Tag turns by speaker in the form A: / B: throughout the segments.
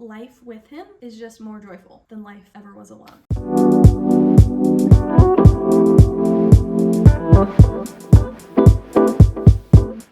A: life with him is just more joyful than life ever was alone.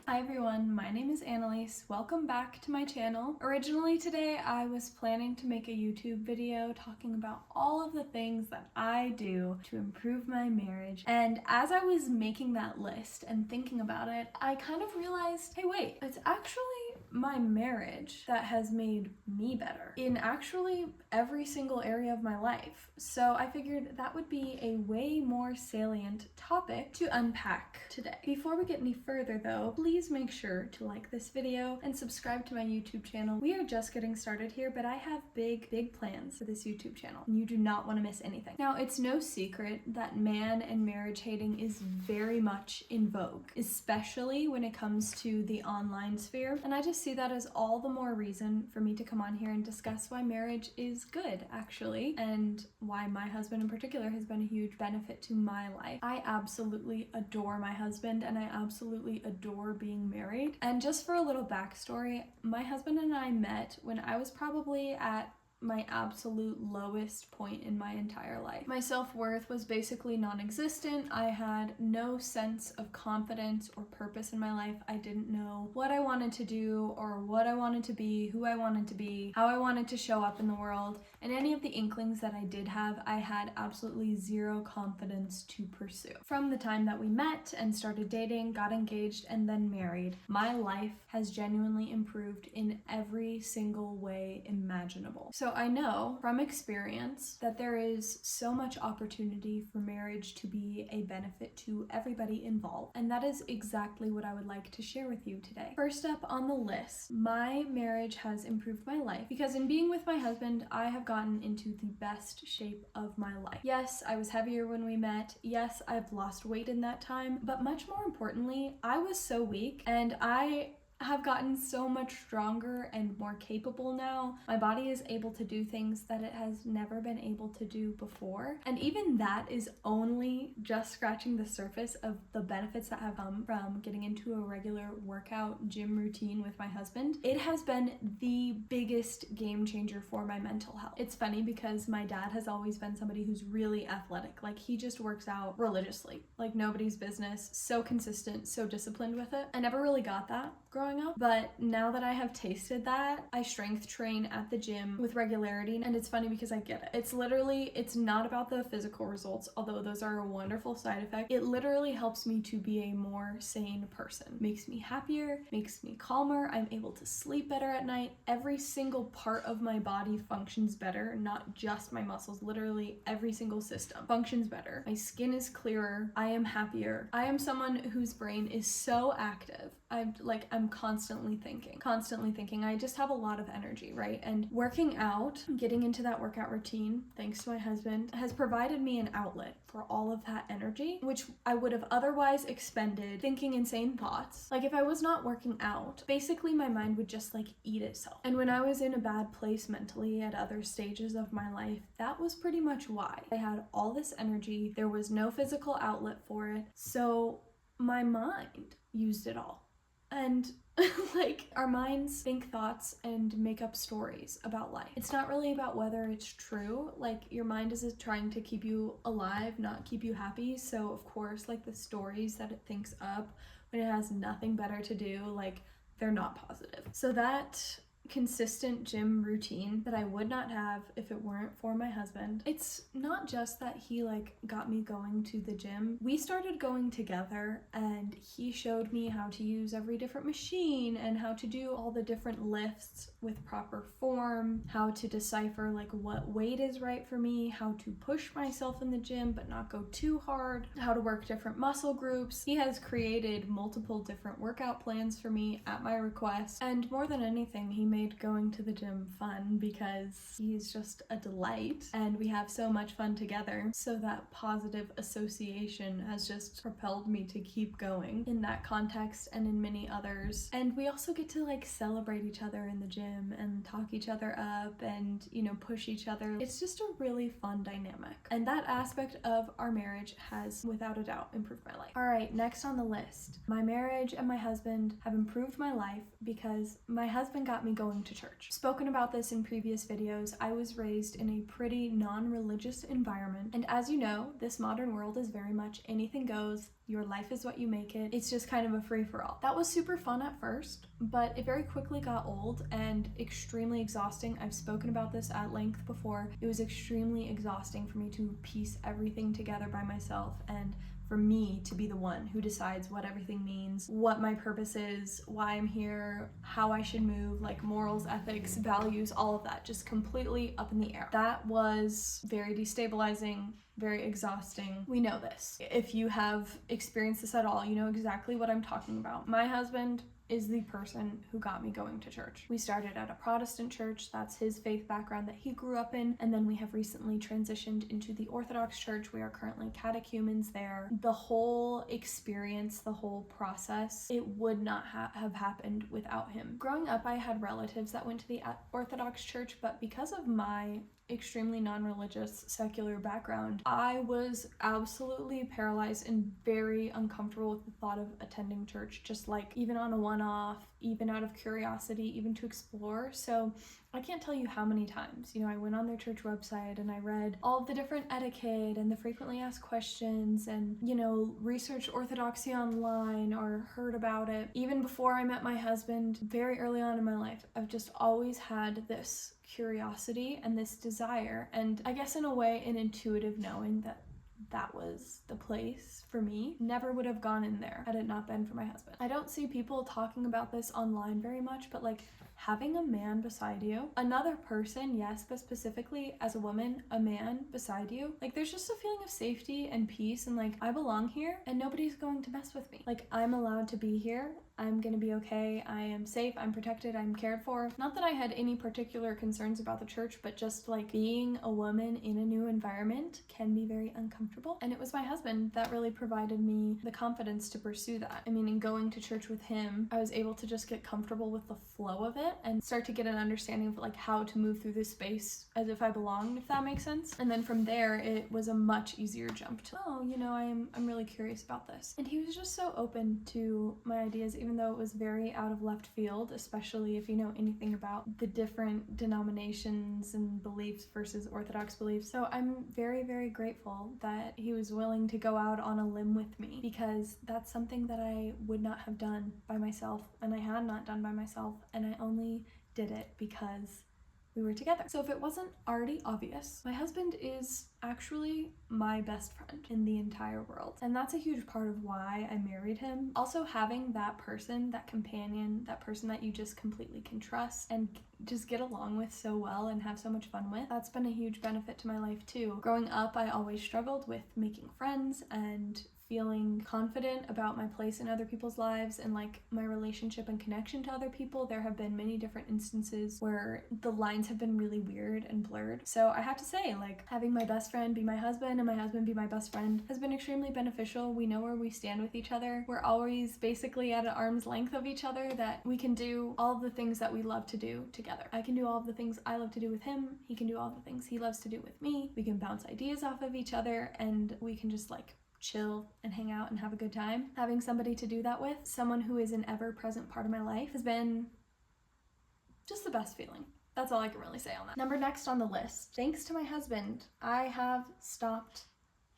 A: Hi everyone, my name is Anelise. Welcome back to my channel. Originally today I was planning to make a YouTube video talking about all of the things that I do to improve my marriage, and as I was making that list and thinking about it, I kind of realized, hey wait, it's actually my marriage that has made me better in actually every single area of my life. So I figured that would be a way more salient topic to unpack today. Before we get any further though, please make sure to like this video and subscribe to my YouTube channel. We are just getting started here, but I have big plans for this YouTube channel, and you do not want to miss anything. Now, it's no secret that man and marriage hating is very much in vogue, especially when it comes to the online sphere, and I just see that as all the more reason for me to come on here and discuss why marriage is good, actually, and why my husband in particular has been a huge benefit to my life. I absolutely adore my husband, and I absolutely adore being married. And just for a little backstory, my husband and I met when I was probably at my absolute lowest point in my entire life. My self-worth was basically non-existent. I had no sense of confidence or purpose in my life. I didn't know what I wanted to do or what I wanted to be, who I wanted to be, how I wanted to show up in the world, and any of the inklings that I did have, I had absolutely zero confidence to pursue. From the time that we met and started dating, got engaged, and then married, my life has genuinely improved in every single way imaginable. So I know from experience that there is so much opportunity for marriage to be a benefit to everybody involved, and that is exactly what I would like to share with you today. First up on the list, my marriage has improved my life because in being with my husband, I have gotten into the best shape of my life. Yes, I was heavier when we met. Yes, I've lost weight in that time, but much more importantly, I was so weak, and I have gotten so much stronger and more capable now. My body is able to do things that it has never been able to do before. And even that is only just scratching the surface of the benefits that have come from getting into a regular workout gym routine with my husband. It has been the biggest game changer for my mental health. It's funny because my dad has always been somebody who's really athletic. Like, he just works out religiously, like nobody's business, so consistent, so disciplined with it. I never really got that growing up, but now that I have tasted that, I strength train at the gym with regularity, and it's funny because I get it. It's not about the physical results, although those are a wonderful side effect. It literally helps me to be a more sane person. Makes me happier, makes me calmer, I'm able to sleep better at night. Every single part of my body functions better, not just my muscles, literally every single system functions better. My skin is clearer, I am happier. I am someone whose brain is so active. I'm constantly thinking. I just have a lot of energy, right? And working out, getting into that workout routine, thanks to my husband, has provided me an outlet for all of that energy, which I would have otherwise expended thinking insane thoughts. Like, if I was not working out, basically my mind would just like eat itself. And when I was in a bad place mentally at other stages of my life, that was pretty much why. I had all this energy, there was no physical outlet for it, so my mind used it all. And like, our minds think thoughts and make up stories about life. It's not really about whether it's true. Like, your mind is trying to keep you alive, not keep you happy. So of course, like, the stories that it thinks up when it has nothing better to do, like, they're not positive. So that consistent gym routine that I would not have if it weren't for my husband. It's not just that he like got me going to the gym. We started going together, and he showed me how to use every different machine and how to do all the different lifts with proper form, how to decipher like what weight is right for me, how to push myself in the gym but not go too hard, how to work different muscle groups. He has created multiple different workout plans for me at my request, and more than anything, he made going to the gym fun because he's just a delight and we have so much fun together. So that positive association has just propelled me to keep going in that context and in many others. And we also get to like celebrate each other in the gym and talk each other up and, you know, push each other. It's just a really fun dynamic. And that aspect of our marriage has without a doubt improved my life. All right, next on the list, my marriage and my husband have improved my life because my husband got me going going to church. Spoken about this in previous videos, I was raised in a pretty non-religious environment, and as you know, this modern world is very much anything goes. Your life is what you make it. It's just kind of a free-for-all. That was super fun at first, but it very quickly got old and extremely exhausting. I've spoken about this at length before. It was extremely exhausting for me to piece everything together by myself, and for me to be the one who decides what everything means, what my purpose is, why I'm here, how I should move, like morals, ethics, values, all of that, just completely up in the air. That was very destabilizing, very exhausting. We know this. If you have experienced this at all, you know exactly what I'm talking about. My husband is the person who got me going to church. We started at a Protestant church, that's his faith background that he grew up in, and then we have recently transitioned into the Orthodox church. We are currently catechumens there. The whole experience, the whole process, it would not have happened without him. Growing up, I had relatives that went to the Orthodox church, but because of my extremely non-religious secular background, I was absolutely paralyzed and very uncomfortable with the thought of attending church, just like even on a one-off, even out of curiosity, even to explore. So I can't tell you how many times, you know, I went on their church website and I read all of the different etiquette and the frequently asked questions and, you know, researched orthodoxy online or heard about it. Even before I met my husband, very early on in my life, I've just always had this curiosity and this desire, and I guess in a way an intuitive knowing that that was the place for me. Never would have gone in there had it not been for my husband. I don't see people talking about this online very much, but like having a man beside you, another person, yes, but specifically as a woman, a man beside you, like there's just a feeling of safety and peace and like I belong here and nobody's going to mess with me. Like I'm allowed to be here. I'm gonna be okay, I am safe, I'm protected, I'm cared for. Not that I had any particular concerns about the church, but just like being a woman in a new environment can be very uncomfortable. And it was my husband that really provided me the confidence to pursue that. I mean, in going to church with him, I was able to just get comfortable with the flow of it and start to get an understanding of like how to move through this space as if I belonged, if that makes sense. And then from there, it was a much easier jump to, oh, you know, I'm really curious about this. And he was just so open to my ideas, even though it was very out of left field, especially if you know anything about the different denominations and beliefs versus Orthodox beliefs. So I'm very, very grateful that he was willing to go out on a limb with me, because that's something that I would not have done by myself, and I had not done by myself, and I only did it because we were together. So if it wasn't already obvious, my husband is actually my best friend in the entire world. And that's a huge part of why I married him. Also having that person, that companion, that person that you just completely can trust and just get along with so well and have so much fun with, that's been a huge benefit to my life too. Growing up, I always struggled with making friends and feeling confident about my place in other people's lives and like my relationship and connection to other people. There have been many different instances where the lines have been really weird and blurred. So I have to say, like, having my best friend be my husband and my husband be my best friend has been extremely beneficial. We know where we stand with each other. We're always basically at an arm's length of each other, that we can do all of the things that we love to do together. I can do all of the things I love to do with him. He can do all the things he loves to do with me. We can bounce ideas off of each other and we can just like chill and hang out and have a good time. Having somebody to do that with, someone who is an ever-present part of my life, has been just the best feeling. That's all I can really say on that. Number next on the list, thanks to my husband, I have stopped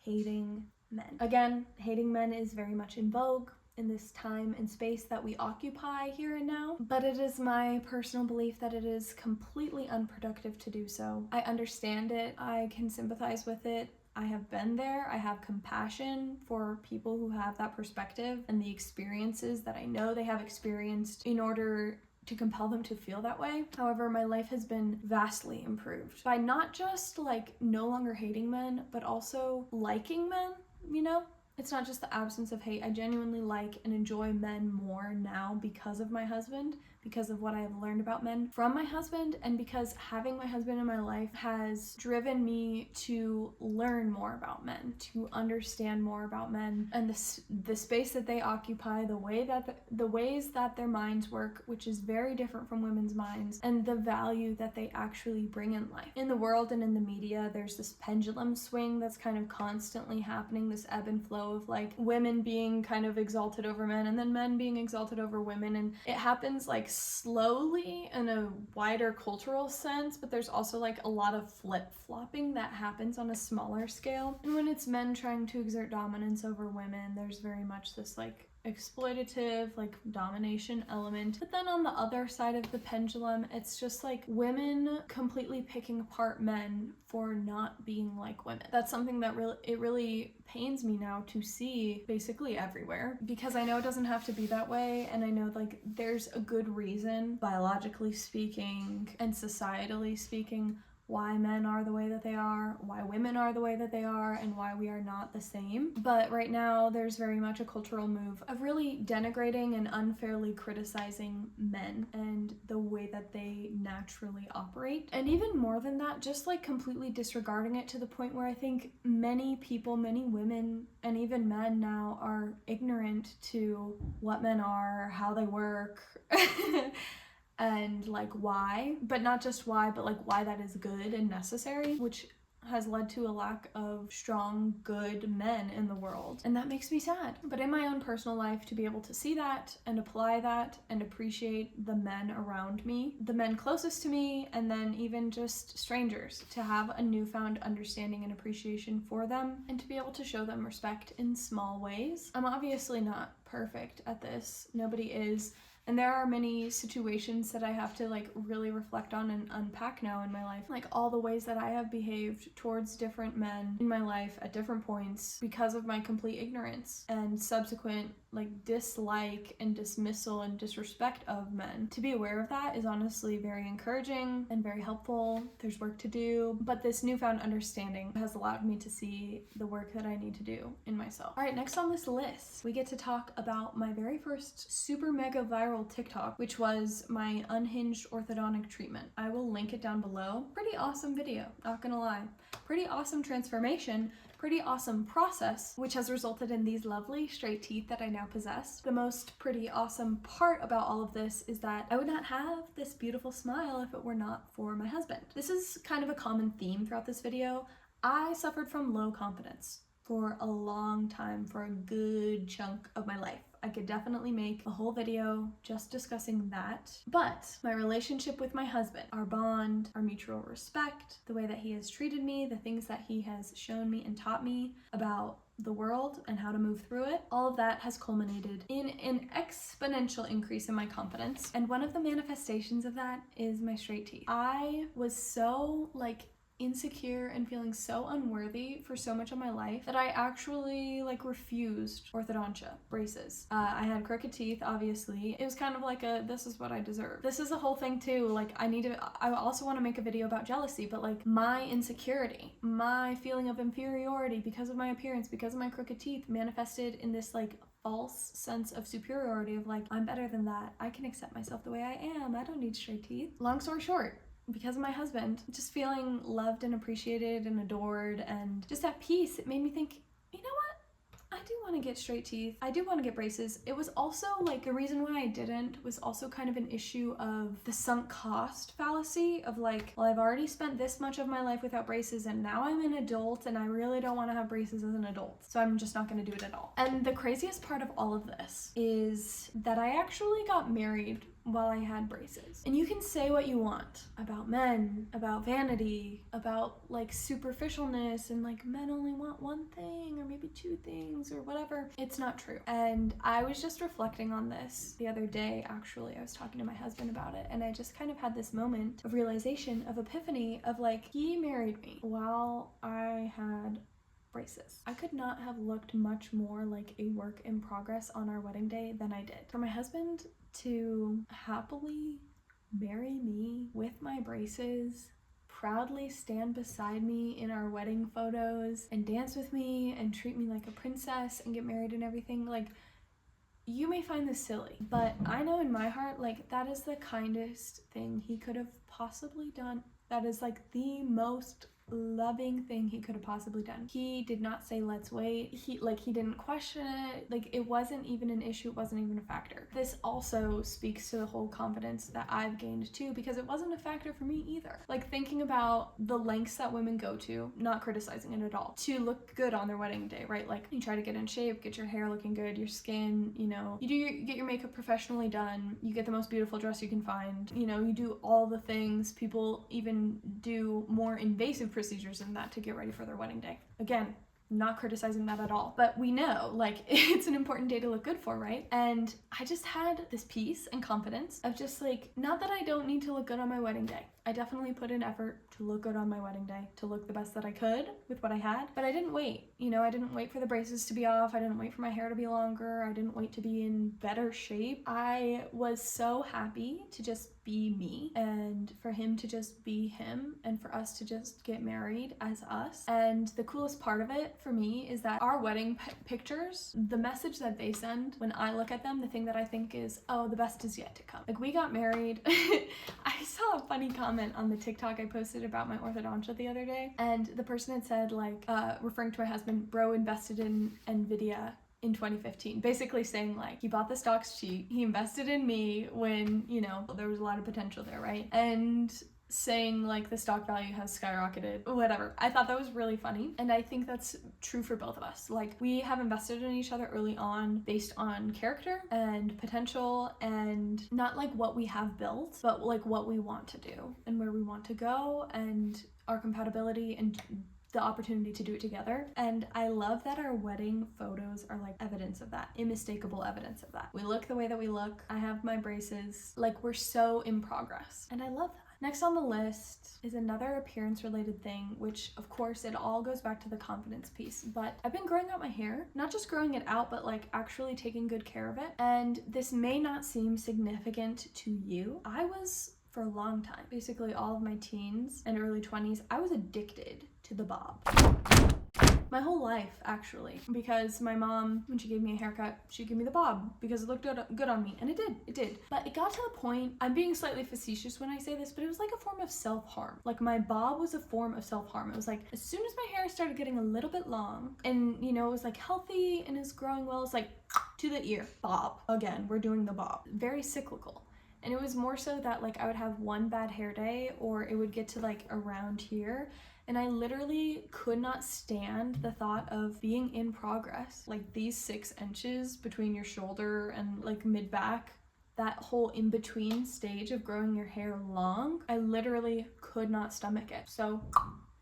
A: hating men. Again, hating men is very much in vogue in this time and space that we occupy here and now, but it is my personal belief that it is completely unproductive to do so. I understand it, I can sympathize with it, I have been there. I have compassion for people who have that perspective and the experiences that I know they have experienced in order to compel them to feel that way. However, my life has been vastly improved by not just like no longer hating men, but also liking men, you know? It's not just the absence of hate. I genuinely like and enjoy men more now because of my husband, because of what I have learned about men from my husband, and because having my husband in my life has driven me to learn more about men, to understand more about men and the space that they occupy, the ways that their minds work, which is very different from women's minds, and the value that they actually bring in life. In the world and in the media, there's this pendulum swing that's kind of constantly happening, this ebb and flow of like women being kind of exalted over men and then men being exalted over women, and it happens like like slowly in a wider cultural sense, but there's also like a lot of flip-flopping that happens on a smaller scale. And when it's men trying to exert dominance over women, there's very much this like exploitative, like domination element. But then on the other side of the pendulum, it's just like women completely picking apart men for not being like women. That's something that really pains me now to see basically everywhere, because I know it doesn't have to be that way, and I know like there's a good reason, biologically speaking and societally speaking, why men are the way that they are, why women are the way that they are, and why we are not the same. But right now, there's very much a cultural move of really denigrating and unfairly criticizing men and the way that they naturally operate. And even more than that, just like completely disregarding it to the point where I think many people, many women, and even men now are ignorant to what men are, how they work, and like why, but not just why, but like why that is good and necessary, which has led to a lack of strong, good men in the world. And that makes me sad. But in my own personal life, to be able to see that and apply that and appreciate the men around me, the men closest to me, and then even just strangers, to have a newfound understanding and appreciation for them, and to be able to show them respect in small ways. I'm obviously not perfect at this. Nobody is. And there are many situations that I have to like really reflect on and unpack now in my life. Like all the ways that I have behaved towards different men in my life at different points because of my complete ignorance and subsequent like dislike and dismissal and disrespect of men. To be aware of that is honestly very encouraging and very helpful. There's work to do, but this newfound understanding has allowed me to see the work that I need to do in myself. All right, next on this list, we get to talk about my very first super mega viral TikTok, which was my unhinged orthodontic treatment. I will link it down below. Pretty awesome video, not gonna lie. Pretty awesome transformation, pretty awesome process, which has resulted in these lovely straight teeth that I now possess. The most pretty awesome part about all of this is that I would not have this beautiful smile if it were not for my husband. This is kind of a common theme throughout this video. I suffered from low confidence for a long time, for a good chunk of my life. I could definitely make a whole video just discussing that. But my relationship with my husband, our bond, our mutual respect, the way that he has treated me, the things that he has shown me and taught me about the world and how to move through it, all of that has culminated in an exponential increase in my confidence. And one of the manifestations of that is my straight teeth. I was so like insecure and feeling so unworthy for so much of my life that I actually like refused orthodontia, braces. I had crooked teeth, obviously. It was kind of like a, this is what I deserve. This is a whole thing too. Like I also want to make a video about jealousy, but like my insecurity, my feeling of inferiority because of my appearance, because of my crooked teeth, manifested in this like false sense of superiority of like, I'm better than that. I can accept myself the way I am. I don't need straight teeth. Long story short, because of my husband, just feeling loved and appreciated and adored and just at peace, it made me think, you know what? I do want to get straight teeth. I do want to get braces. It was also like the reason why I didn't was also kind of an issue of the sunk cost fallacy of like, well, I've already spent this much of my life without braces and now I'm an adult and I really don't want to have braces as an adult. So I'm just not going to do it at all. And the craziest part of all of this is that I actually got married while I had braces. And you can say what you want about men, about vanity, about like superficialness and like men only want one thing or maybe two things or whatever. It's not true. And I was just reflecting on this the other day, actually. I was talking to my husband about it and I just kind of had this moment of realization, of epiphany, of like, he married me while I had braces. I could not have looked much more like a work in progress on our wedding day than I did. For my husband to happily marry me with my braces, proudly stand beside me in our wedding photos and dance with me and treat me like a princess and get married and everything, like, you may find this silly, but I know in my heart, like, that is the kindest thing he could have possibly done. That is like the most loving thing he could have possibly done. He did not say, let's wait. He didn't question it. Like, it wasn't even an issue. It wasn't even a factor. This also speaks to the whole confidence that I've gained too, because it wasn't a factor for me either. Like, thinking about the lengths that women go to, not criticizing it at all, to look good on their wedding day, right? Like, you try to get in shape, get your hair looking good, your skin, you know, you get your makeup professionally done, you get the most beautiful dress you can find, you know, you do all the things. People even do more invasive procedures than that to get ready for their wedding day. Again, not criticizing that at all, but we know, like, it's an important day to look good for, right? And I just had this peace and confidence of just like, not that I don't need to look good on my wedding day. I definitely put in effort to look good on my wedding day, to look the best that I could with what I had, but I didn't wait. You know, I didn't wait for the braces to be off. I didn't wait for my hair to be longer. I didn't wait to be in better shape. I was so happy to just be me, and for him to just be him, and for us to just get married as us. And the coolest part of it for me is that our wedding pictures, the message that they send, when I look at them, the thing that I think is, oh, the best is yet to come. Like, we got married. I saw a funny comment on the TikTok I posted about my orthodontia the other day, and the person had said, like, referring to my husband, bro invested in NVIDIA in 2015, basically saying, like, he bought the stocks cheap, he invested in me when, you know, there was a lot of potential there, right? And saying, like, the stock value has skyrocketed, whatever. I thought that was really funny, and I think that's true for both of us. Like, we have invested in each other early on based on character and potential, and not like what we have built, but like what we want to do and where we want to go, and our compatibility and the opportunity to do it together. And I love that our wedding photos are like evidence of that, unmistakable evidence of that. We look the way that we look. I have my braces. Like, we're so in progress, and I love that. Next on the list is another appearance related thing, which of course it all goes back to the confidence piece, but I've been growing out my hair, not just growing it out, but like actually taking good care of it. And this may not seem significant to you. I was, for a long time, basically all of my teens and early 20s, I was addicted to the bob. My whole life, actually, because my mom, when she gave me a haircut, she'd give me the bob because it looked good on me, and it did. But it got to the point, I'm being slightly facetious when I say this, but it was like a form of self-harm. Like, my bob was a form of self-harm. It was like, as soon as my hair started getting a little bit long, and, you know, it was like healthy and is growing well, it's like, to the ear, bob. Again, we're doing the bob. Very cyclical. And it was more so that, like, I would have one bad hair day, or it would get to like around here, and I literally could not stand the thought of being in progress. Like, these 6 inches between your shoulder and like mid back, that whole in between stage of growing your hair long, I literally could not stomach it. So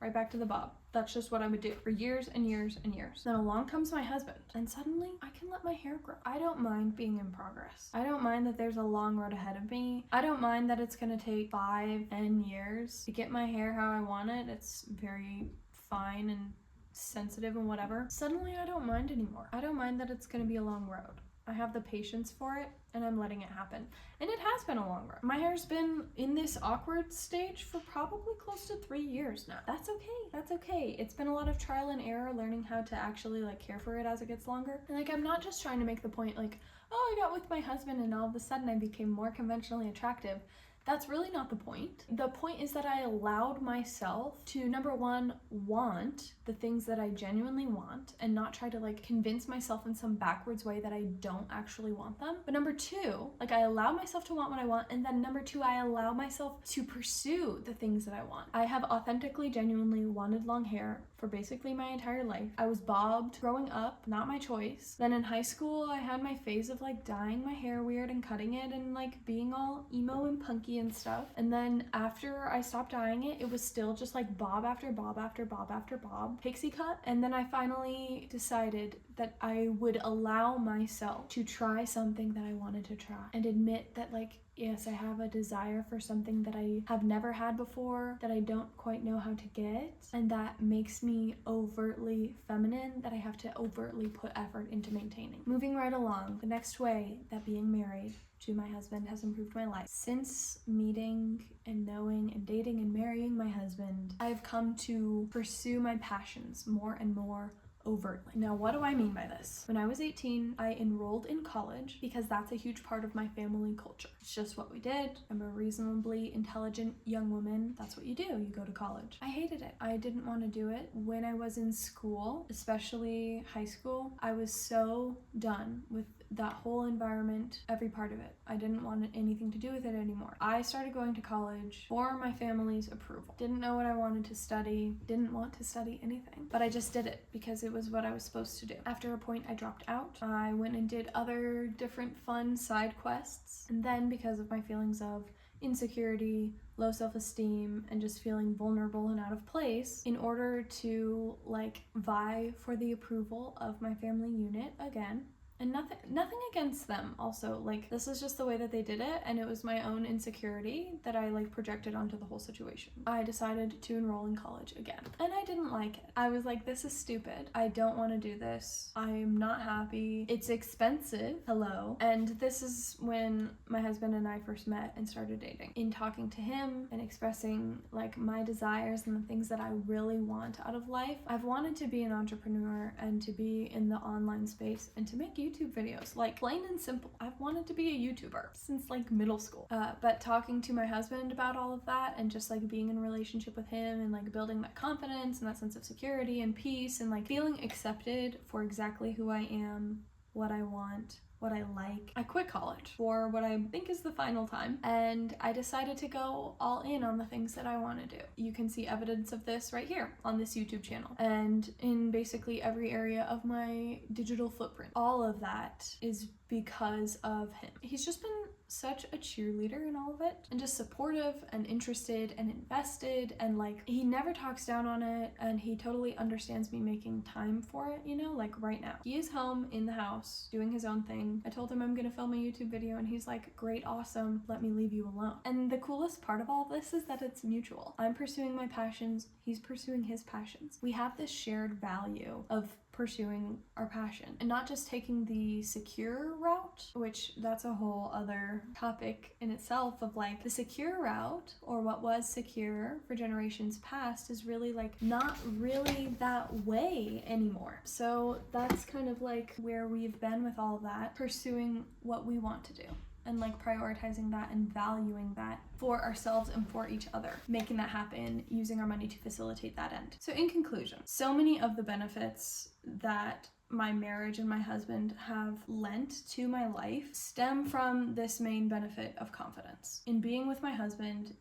A: right back to the bob. That's just what I would do for years and years and years. Then along comes my husband, and suddenly I can let my hair grow. I don't mind being in progress. I don't mind that there's a long road ahead of me. I don't mind that it's gonna take 5, 10 years to get my hair how I want it. It's very fine and sensitive and whatever. Suddenly I don't mind anymore. I don't mind that it's gonna be a long road. I have the patience for it, and I'm letting it happen. And it has been a long road. My hair's been in this awkward stage for probably close to 3 years now. That's okay. That's okay. It's been a lot of trial and error, learning how to actually like care for it as it gets longer. And like, I'm not just trying to make the point like, oh, I got with my husband and all of a sudden I became more conventionally attractive. That's really not the point. The point is that I allowed myself to, number one, want the things that I genuinely want and not try to like convince myself in some backwards way that I don't actually want them. But number two, like, I allow myself to want what I want, and then number two, I allow myself to pursue the things that I want. I have authentically, genuinely wanted long hair for basically my entire life. I was bobbed growing up, not my choice. Then in high school, I had my phase of like dyeing my hair weird and cutting it and like being all emo and punky and stuff. And then after I stopped dyeing it, it was still just like bob after bob after bob after bob, pixie cut. And then I finally decided that I would allow myself to try something that I wanted to try and admit that, like, yes, I have a desire for something that I have never had before, that I don't quite know how to get, and that makes me overtly feminine, that I have to overtly put effort into maintaining. Moving right along, the next way that being married to my husband has improved my life. Since meeting and knowing and dating and marrying my husband, I've come to pursue my passions more and more overtly. Now, what do I mean by this? When I was 18, I enrolled in college because that's a huge part of my family culture. It's just what we did. I'm a reasonably intelligent young woman. That's what you do. You go to college. I hated it. I didn't want to do it. When I was in school, especially high school, I was so done with that whole environment, every part of it. I didn't want anything to do with it anymore. I started going to college for my family's approval. Didn't know what I wanted to study, didn't want to study anything, but I just did it because it was what I was supposed to do. After a point, I dropped out. I went and did other different fun side quests, and then because of my feelings of insecurity, low self-esteem, and just feeling vulnerable and out of place, in order to like vie for the approval of my family unit again, and nothing against them also, like this is just the way that they did it, and it was my own insecurity that I like projected onto the whole situation. I decided to enroll in college again, and I didn't like it. I was like, this is stupid. I don't want to do this. I'm not happy. It's expensive. Hello. And this is when my husband and I first met and started dating. In talking to him and expressing like my desires and the things that I really want out of life, I've wanted to be an entrepreneur and to be in the online space and to make YouTube videos, like plain and simple. I've wanted to be a YouTuber since like middle school. But talking to my husband about all of that and just like being in a relationship with him and like building that confidence and that sense of security and peace and like feeling accepted for exactly who I am, what I want, what I like, I quit college for what I think is the final time, and I decided to go all in on the things that I want to do. You can see evidence of this right here on this YouTube channel and in basically every area of my digital footprint. All of that is because of him. He's just been such a cheerleader in all of it, and just supportive and interested and invested, and like he never talks down on it, and he totally understands me making time for it, you know, like right now. He is home in the house doing his own thing. I told him I'm gonna film a YouTube video and he's like, great, awesome, let me leave you alone. And the coolest part of all of this is that it's mutual. I'm pursuing my passions, he's pursuing his passions. We have this shared value of pursuing our passion and not just taking the secure route, which that's a whole other topic in itself of like the secure route, or what was secure for generations past, is really like not really that way anymore. So that's kind of like where we've been with all of that, pursuing what we want to do and like prioritizing that and valuing that for ourselves and for each other, making that happen, using our money to facilitate that end. So in conclusion, so many of the benefits that my marriage and my husband have lent to my life stem from this main benefit of confidence. In being with my husband,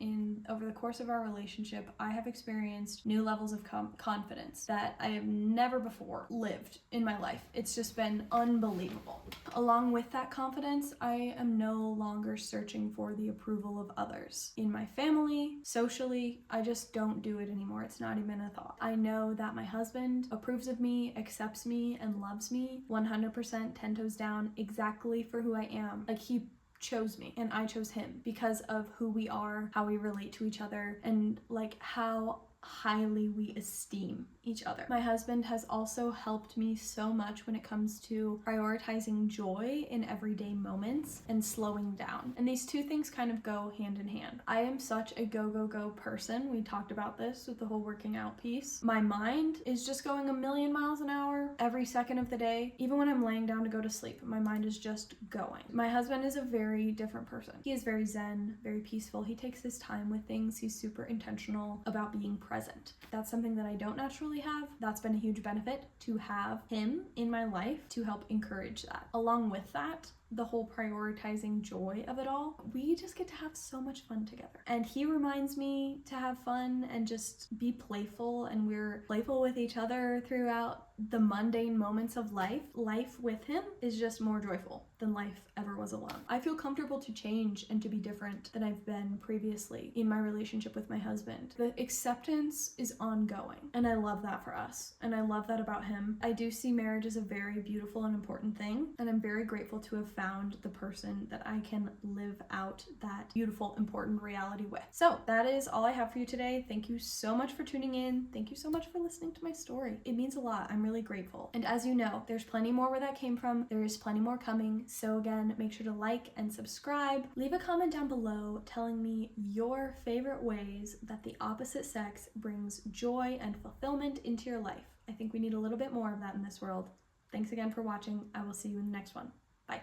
A: over the course of our relationship, I have experienced new levels of confidence that I have never before lived in my life. It's just been unbelievable. Along with that confidence, I am no longer searching for the approval of others. In my family, socially, I just don't do it anymore. It's not even a thought. I know that my husband approves of me, accepts me, and loves me 100%, 10 toes down, exactly for who I am. Like he chose me and I chose him because of who we are, how we relate to each other, and like how highly we esteem each other. My husband has also helped me so much when it comes to prioritizing joy in everyday moments and slowing down. And these two things kind of go hand in hand. I am such a go person. We talked about this with the whole working out piece. My mind is just going a million miles an hour every second of the day. Even when I'm laying down to go to sleep, my mind is just going. My husband is a very different person. He is very zen, very peaceful. He takes his time with things. He's super intentional about being present. That's something that I don't naturally have. That's been a huge benefit to have him in my life to help encourage that. Along with that, the whole prioritizing joy of it all, we just get to have so much fun together. And he reminds me to have fun and just be playful, and we're playful with each other throughout the mundane moments of life. Life with him is just more joyful than life ever was alone. I feel comfortable to change and to be different than I've been previously in my relationship with my husband. The acceptance is ongoing, and I love that for us, and I love that about him. I do see marriage as a very beautiful and important thing, and I'm very grateful to have found the person that I can live out that beautiful, important reality with. So that is all I have for you today. Thank you so much for tuning in. Thank you so much for listening to my story. It means a lot. I'm really grateful. And as you know, there's plenty more where that came from. There is plenty more coming. So again, make sure to like and subscribe. Leave a comment down below telling me your favorite ways that the opposite sex brings joy and fulfillment into your life. I think we need a little bit more of that in this world. Thanks again for watching. I will see you in the next one. Bye.